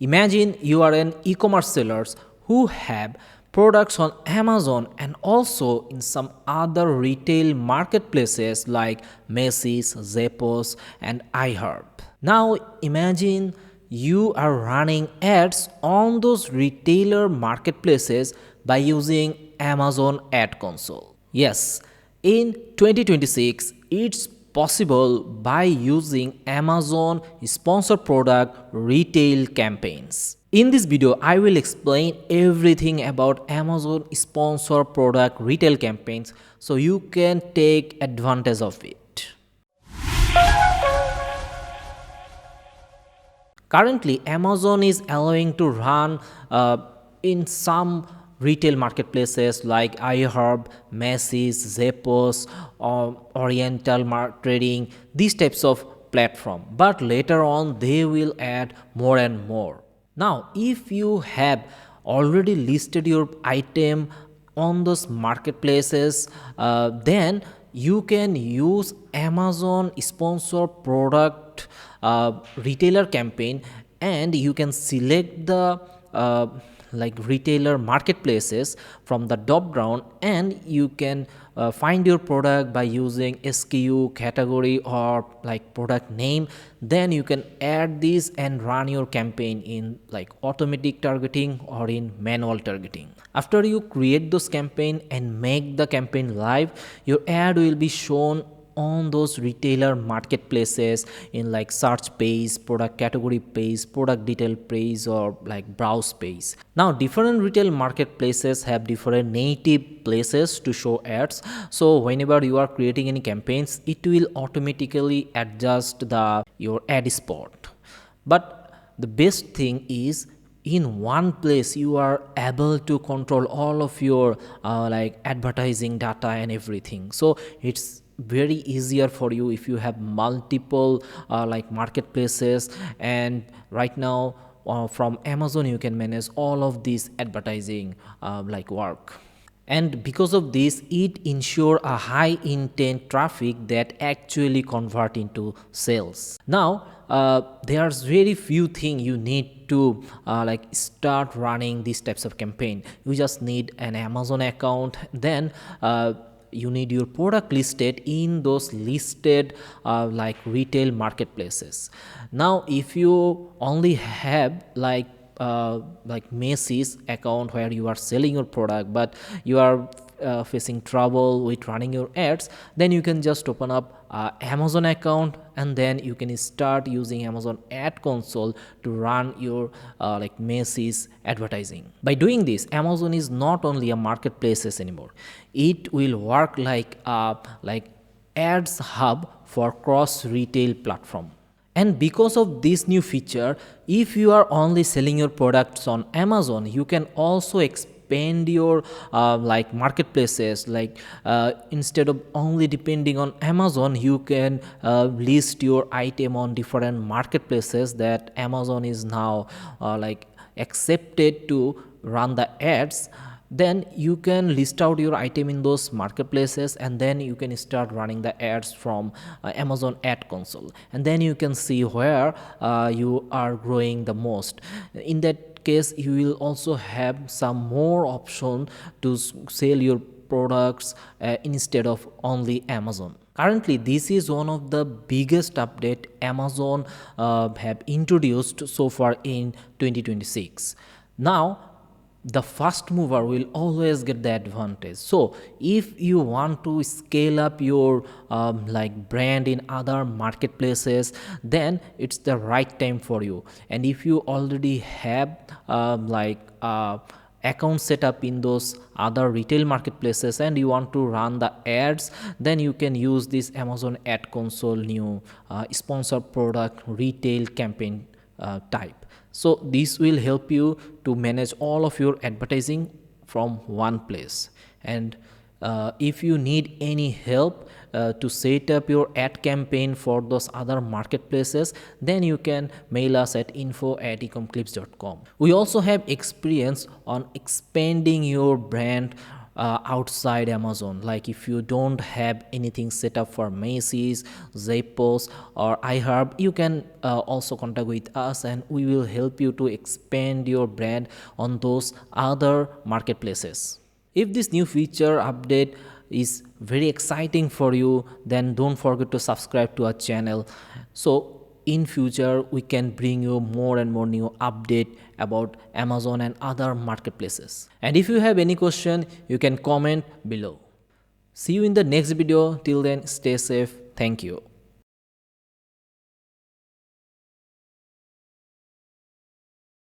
Imagine you are an e-commerce sellers who have products on Amazon and also in some other retail marketplaces like Macy's, Zappos, and iHerb. Now imagine you are running ads on those retailer marketplaces by using Amazon Ad Console. Yes, in 2026, it's possible by using Amazon sponsor product retail campaigns. In this video, I will explain everything about Amazon sponsor product retail campaigns so you can take advantage of it. Currently, Amazon is allowing to run in some retail marketplaces like iHerb, Macy's, Zappos, Oriental Trading, these types of platform. But later on, they will add more and more. Now, if you have already listed your item on those marketplaces, then you can use Amazon sponsor product retailer campaign, and you can select the like retailer marketplaces from the drop down, and you can find your product by using SKU, category, or like product name. Then you can add this and run your campaign in like automatic targeting or in manual targeting. After you create those campaign and make the campaign live, your ad will be shown on those retailer marketplaces in like search page, product category page, product detail page, or like browse page. Now different retail marketplaces have different native places to show ads, so whenever you are creating any campaigns, it will automatically adjust the your ad spot. But the best thing is in one place you are able to control all of your like advertising data and everything, so it's very easier for you if you have multiple like marketplaces. And right now from Amazon you can manage all of these advertising like work, and because of this it ensure a high intent traffic that actually convert into sales. Now there's very few things you need to like start running these types of campaign. You just need an Amazon account, then you need your product listed in those listed like retail marketplaces. Now if you only have like Macy's account where you are selling your product, but you are facing trouble with running your ads, then you can just open up Amazon account, and then you can start using Amazon Ad Console to run your like Macy's advertising. By doing this, Amazon is not only a marketplace anymore, it will work like a ads hub for cross retail platform. And because of this new feature, if you are only selling your products on Amazon, you can also expand your like marketplaces. Like instead of only depending on Amazon, you can list your item on different marketplaces that Amazon is now like accepted to run the ads. Then you can list out your item in those marketplaces, and then you can start running the ads from Amazon Ad Console, and then you can see where you are growing the most. In that case, you will also have some more option to sell your products instead of only Amazon. Currently, this is one of the biggest update Amazon have introduced so far in 2026. Now the first mover will always get the advantage. So if you want to scale up your like brand in other marketplaces, then it's the right time for you. And if you already have account set up in those other retail marketplaces and you want to run the ads, then you can use this Amazon Ad Console new sponsored product retail campaign type. So this will help you to manage all of your advertising from one place. And if you need any help to set up your ad campaign for those other marketplaces, then you can mail us at info@ecomclips.com. We also have experience on expanding your brand outside Amazon. Like if you don't have anything set up for Macy's, Zappos, or iHerb, you can also contact with us, and we will help you to expand your brand on those other marketplaces. If this new feature update is very exciting for you, then don't forget to subscribe to our channel, so in future we can bring you more and more new update about Amazon and other marketplaces. And if you have any question, you can comment below. See you in the next video. Till then, stay safe. Thank you.